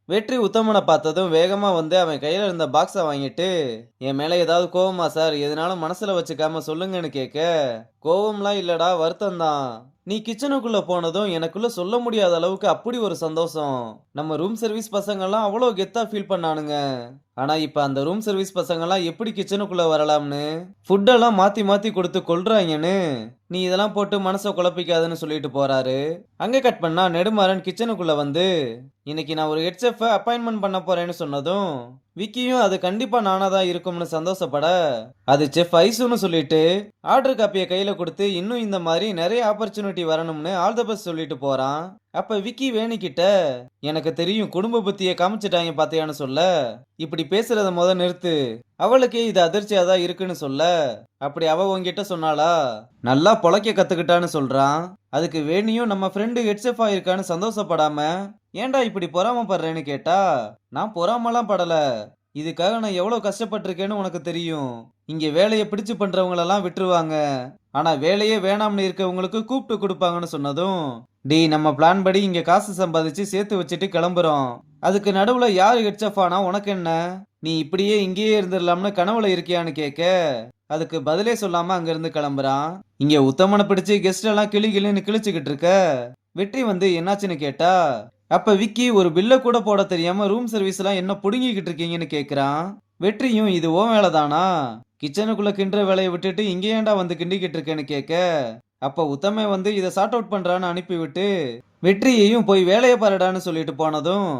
வெற்றி உத்தமனை பார்த்ததும் வேகமா வந்து அவன் கையில இருந்த பாக்ஸ வாங்கிட்டு, என் மேல ஏதாவது கோவமா சார்? எதுனாலும் மனசுல வச்சுக்காம சொல்லுங்கன்னு கேட்க, கோவம்லாம் இல்லடா, வருத்தம் தான். நீ கிச்சனுக்குள்ள போனதும் எனக்குள்ள சொல்ல முடியாத அளவுக்கு அப்படி ஒரு சந்தோஷம். நம்ம ரூம் சர்வீஸ் பசங்கெல்லாம் அவ்வளோ கெத்தா ஃபீல் பண்ணானுங்க. ஆனா இப்ப அந்த ரூம் சர்வீஸ் பசங்கெல்லாம் எப்படி கிச்சனுக்குள்ள வரலாம்னு, ஃபுட்டெல்லாம் மாத்தி மாத்தி கொடுத்து கொல்றாங்கன்னு, நீ இதெல்லாம் போட்டு மனச குழப்பிக்காதன்னு சொல்லிட்டு போறாரு. அங்க கட் பண்ணா நெடுமாறன் கிச்சனுக்குள்ள வந்து, இன்னைக்கு நான் ஒரு ஹெட் செஃப்ப அப்பாயின்ட்மெண்ட் பண்ண போறேன்னு சொன்னதும், விக்கியும் அது கண்டிப்பா நானா தான் இருக்கும்னு சந்தோஷப்பட, அது செஃப் ஐசுன்னு சொல்லிட்டு ஆர்டர் காப்பிய கையில கொடுத்து இன்னும் இந்த மாதிரி நிறைய ஆப்பர்ச்சுனிட்டி வரணும்னு ஆல் த பெஸ்ட் சொல்லிட்டு போறான். அப்ப விக்கி வேணிக்கிட்ட, எனக்கு தெரியும் குடும்ப புத்திய காமிச்சிட்டாங்க பாத்தியான்னு சொல்ல, இப்படி பேசுறத நிறுத்து. அவளுக்கே இது அதிர்ச்சியா தான் இருக்குன்னு சொல்ல, அப்படி அவ உன்கிட்ட சொன்னாளா? நல்லா பொழைக்க கத்துக்கிட்டான்னு சொல்றான். அதுக்கு வேணியும் நம்ம ஃப்ரெண்டு ஹெட் செஃப் ஆயிருக்கான்னு சந்தோஷப்படாம, ஏன்டா இப்படி பொறாமப்படுறேன்னு கேட்டா, நான் பொறாமலாம் படல. இதுக்காக நான் எவ்வளவு கஷ்டப்பட்டிருக்கேன்னு உனக்கு தெரியும். இங்க வேலைய பிடிச்சு பண்றவங்களெல்லாம் விட்டுருவாங்க. ஆனா வேலையே வேணாம்னு இருக்கவங்களுக்கு கூப்பிட்டு கொடுப்பாங்கன்னு சொன்னதும், டேய் நம்ம பிளான் படி இங்க காசு சம்பாதிச்சு சேர்த்து வச்சுட்டு கிளம்புறோம். அதுக்கு நடுவுல யாரு ஹெட்செஃப் ஆனா உனக்கு என்ன? நீ இப்படியே இங்கேயே இருந்துடலாம்னு கனவுல இருக்கியான்னு கேட்க, அதுக்கு பதிலே சொல்லாம அங்கிருந்து கிளம்புறான். இங்க உத்தமனை பிடிச்சு கெஸ்ட் எல்லாம் கிளி கிளின்னு கிழிச்சுக்கிட்டு இருக்க, வெற்றி வந்து என்னாச்சுன்னு கேட்டா, அப்ப விக்கி ஒரு பில்ல கூட போட தெரியாம ரூம் சர்வீஸ் எல்லாம் என்ன புடுங்கிக்கிட்டு இருக்கீங்கன்னு கேக்குறான். வெற்றியும் இது ஓ வேலைதானா? கிச்சனுக்குள்ள கிண்டுற வேலையை விட்டுட்டு இங்க ஏன்டா வந்து கிண்டிக்கிட்டு இருக்கேன்னு கேட்க, அப்ப உத்தமே வந்து இதை சார்ட் அவுட் பண்றான்னு அனுப்பிவிட்டு வெற்றியையும் போய் வேலையை பாருடான்னு சொல்லிட்டு போனதும்,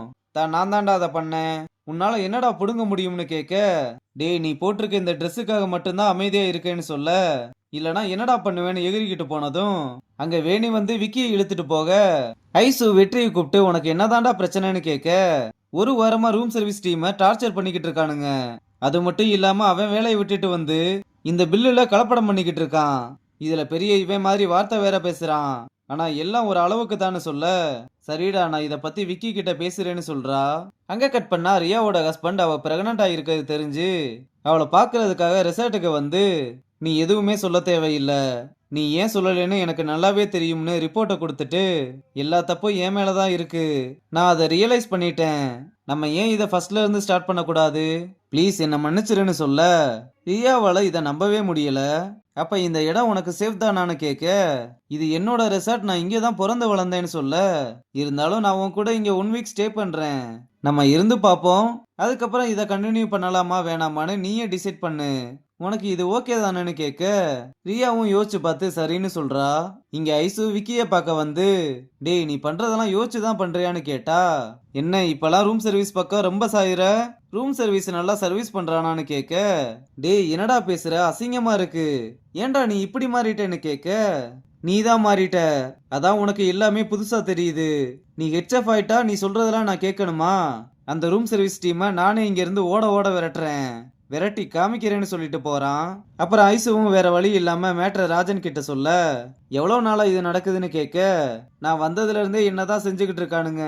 நான் தான்டா அதை பண்ணேன், உன்னால என்னடா புடுங்க முடியும்னு கேட்க, டேய் நீ போட்டிருக்க இந்த ட்ரெஸ்ஸுக்காக மட்டும்தான் அமைதியா இருக்கேன்னு சொல்ல, இல்லனா என்னடா பண்ணுவேன்னு எகிரிக்கிட்டு போனதும், அங்க வேணி வந்து விக்கியை இழுத்துட்டு போக, ஐசு வெற்றியை கூப்பிட்டு உனக்கு என்னதான்டா பிரச்சனைன்னு கேட்க, ஒரு வாரமா ரூம் சர்வீஸ் டீமை டார்ச்சர் பண்ணிக்கிட்டு இருக்கானுங்க. அது மட்டும் இல்லாம அவன் வேலையை விட்டுட்டு வந்து இந்த பில்லுல கலப்படம் பண்ணிக்கிட்டு இருக்கான். இதுல பெரிய இவன் மாதிரி வார்த்தை வேற பேசுறான். ஆனா எல்லாம் ஒரு அளவுக்கு தானே சொல்ல, சரிடா நான் இத பத்தி விக்கி கிட்ட பேசுறேன்னு சொல்றா. அங்க கட் பண்ணா ரியாவோட ஹஸ்பண்ட் அவ பிரெக்னன்ட் ஆயிருக்கிறது தெரிஞ்சு அவளை பாக்குறதுக்காக ரிசார்ட்டுக்கு வந்து, நீ எதுவுமே சொல்ல தேவையில்ல, நீ ஏன் சொல்லலைன்னு எனக்கு நல்லாவே தெரியும்னு ரிப்போர்ட்டை கொடுத்துட்டு, எல்லா தப்பும் என் மேலதான் இருக்கு, நான் அதை ரியலைஸ் பண்ணிட்டேன், நம்ம ஏன் இதை ஃபர்ஸ்ட்ல இருந்து ஸ்டார்ட் பண்ணக்கூடாது, ப்ளீஸ் என்ன மன்னிச்சிருன்னு சொல்ல, ரியாவால இதை நம்பவே முடியல. அப்ப இந்த இடம் உனக்கு சேஃப் தானான்னு கேட்க, இது என்னோட ரெசார்ட், நான் இங்கே தான் பிறந்து வளர்ந்தேன்னு சொல்ல, இருந்தாலும் நான் உன் கூட இங்க 1 வீக் ஸ்டே பண்றேன், நம்ம இருந்து பார்ப்போம், அதுக்கப்புறம் இதை கண்டினியூ பண்ணலாமா வேணாமான்னு நீயே டிசைட் பண்ணு, உனக்கு இது ஓகே தானேன்னு கேட்க, ரியாவும் யோசிச்சு பார்த்து சரின்னு சொல்றா. இங்க ஐசு விக்கிய பார்க்க வந்து, டேய் நீ பண்றதெல்லாம் யோசிச்சு தான் பண்றியான்னு கேட்டா, என்ன இப்பெல்லாம் ரூம் சர்வீஸ் பக்கம் ரொம்ப சாயிர, ரூம் சர்வீஸ் நல்லா சர்வீஸ் பண்றானான்னு கேட்க, டேய் என்னடா பேசுற, அசிங்கமா இருக்கு, ஏன்டா நீ இப்படி மாறிட்டேன்னு கேட்க, நீ தான் மாறிட்ட, அதான் உனக்கு எல்லாமே புதுசா தெரியுது, நீ ஹெச்எஃப் ஆயிட்டா நீ சொல்றதெல்லாம் நான் கேட்கணுமா, அந்த ரூம் சர்வீஸ் டீமை நானே இங்க இருந்து ஓட ஓட விரட்டுறேன், விரட்டி காமிக்கிறேன்னு சொல்லிட்டு போறான். அப்புறம் ஐசுவும் வேற வழி இல்லாம மேட்ர ராஜன் கிட்ட சொல்ல, எவ்வளவு நாளா இது நடக்குதுன்னு கேட்க, நான் வந்ததுல இருந்தே என்னதான் செஞ்சுக்கிட்டு இருக்கானுங்க,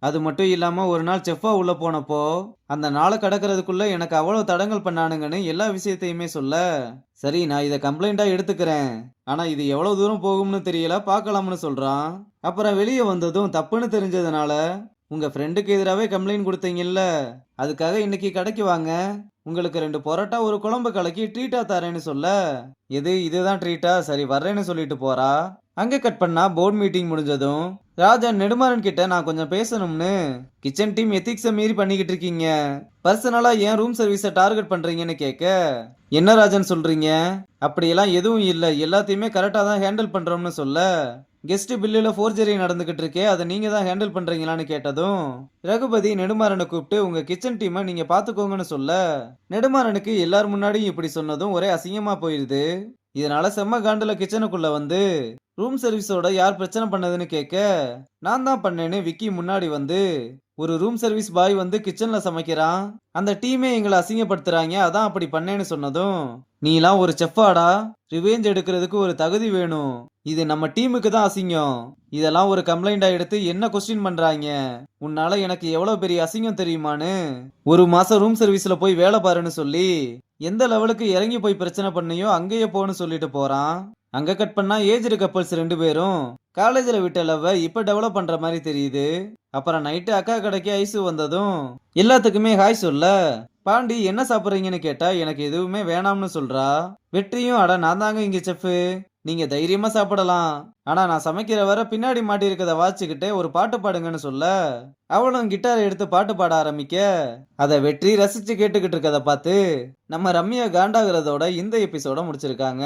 அது மட்டும் இல்லாம ஒரு நாள் செஃப்பா உள்ள போனப்போ அந்த நாளை கடக்கிறதுக்குள்ள எனக்கு அவ்வளவு தடங்கல் பண்ணானுங்கன்னு எல்லா விஷயத்தையுமே சொல்ல, சரி நான் இதை கம்ப்ளைண்டா எடுத்துக்கிறேன், ஆனா இது எவ்வளவு தூரம் போகும்னு தெரியல, பார்க்கலாம்னு சொல்றான். அப்புறம் வெளியே வந்ததும் தப்புன்னு தெரிஞ்சதுனால, உங்க ஃப்ரெண்டுக்கு எதிராகவே கம்ப்ளைண்ட் கொடுத்தீங்கல்ல, அதுக்காக இன்னைக்கு கடைக்கு வாங்க, உங்களுக்கு 2 பரோட்டா ஒரு குழம்பு கலக்கி ட்ரீட்டா தரேன்னு சொல்ல, எது இதுதான் ட்ரீட்டா, சரி வர்றேன்னு சொல்லிட்டு போறா. அங்க கட் பண்ணா போர்ட் மீட்டிங் முடிஞ்சதும் ராஜா நெடுமாறன் கிட்ட நான் கொஞ்சம் பேசணும்னு, கிச்சன் டீம் எத்திக்ஸை மீறி பண்ணிக்கிட்டு இருக்கீங்க, பர்சனலா ஏன் ரூம் சர்வீஸை டார்கெட் பண்றீங்கன்னு கேட்க, என்ன ராஜன் சொல்றீங்க, அப்படியெல்லாம் எதுவும் இல்லை, எல்லாத்தையுமே கரெக்டா தான் ஹேண்டில் பண்றோம்னு சொல்ல, கெஸ்ட் பில்லுல ஃபோர்ஜரி நடந்துகிட்டு இருக்கே, அதை நீங்க தான் ஹேண்டில் பண்றீங்களான்னு கேட்டதும் ரகுபதி நெடுமாறனை கூப்பிட்டு உங்க கிச்சன் டீமை நீங்க பாத்துக்கோங்கன்னு சொல்ல, நெடுமாறனுக்கு எல்லார் முன்னாடியும் இப்படி சொன்னதும் ஒரே அசிங்கமா போயிருது. இதனால செம்ம காண்டுல கிச்சனுக்குள்ள வந்து ரூம் சர்வீஸோட யார் பிரச்சனை பண்ணதுன்னு கேட்க, நான் தான் பண்ணேன்னு விக்கி முன்னாடி வந்து, ஒரு ரூம் சர்வீஸ் பாய் வந்து கிச்சன்ல சமைக்கிறான், அந்த டீமே எங்களை அசிங்கப்படுத்துறாங்க, அதான் அப்படி பண்ணேன்னு சொன்னதும், நீலாம் ஒரு செஃப்பாடா, ரிவேஞ்ச் எடுக்கிறதுக்கு ஒரு தகுதி வேணும், இது நம்ம டீமுக்கு தான் அசிங்கம், இதெல்லாம் ஒரு கம்ப்ளைண்டா எடுத்து என்ன கொஸ்டின் பண்றாங்க, உன்னால எனக்கு எவ்வளவு பெரிய அசிங்கம் தெரியுமான்னு, ஒரு மாசம் ரூம் சர்வீஸ்ல போய் வேலை பாருன்னு சொல்லி எந்த லெவலுக்கு இறங்கி போய் பிரச்சனை பண்ணியோ அங்கேயே போன்னு சொல்லிட்டு போறான். அங்க கட் பண்ணா ஏஜ்டு கப்பல்ஸ் 2 பேரும் காலேஜ்ல விட்ட லவ் இப்ப டெவலப் பண்ற மாதிரி தெரியுது. அப்புறம் நைட்டு அக்கா கடைக்கு ஐஸ் வந்ததும் எல்லாத்துக்குமே ஹாய் சொல்ல பாண்டி என்ன சாப்பிட்றீங்கன்னு கேட்டா எனக்கு எதுவுமே வேணாம்னு சொல்றா. வெற்றியும் அட நான் தாங்க இங்க செஃப், நீங்க தைரியமா சாப்பிடலாம், ஆனா நான் சமைக்கிற வரை பின்னாடி மாட்டி இருக்கத வாச்சிக்கிட்டே ஒரு பாட்டு பாடுங்கன்னு சொல்ல அவளும் கிட்டாரை எடுத்து பாட்டு பாட ஆரம்பிக்க அதை வெற்றி ரசிச்சு கேட்டுக்கிட்டு இருக்கத பார்த்து நம்ம ரம்யா காண்டாகிறதோட இந்த எபிசோட முடிச்சிருக்காங்க.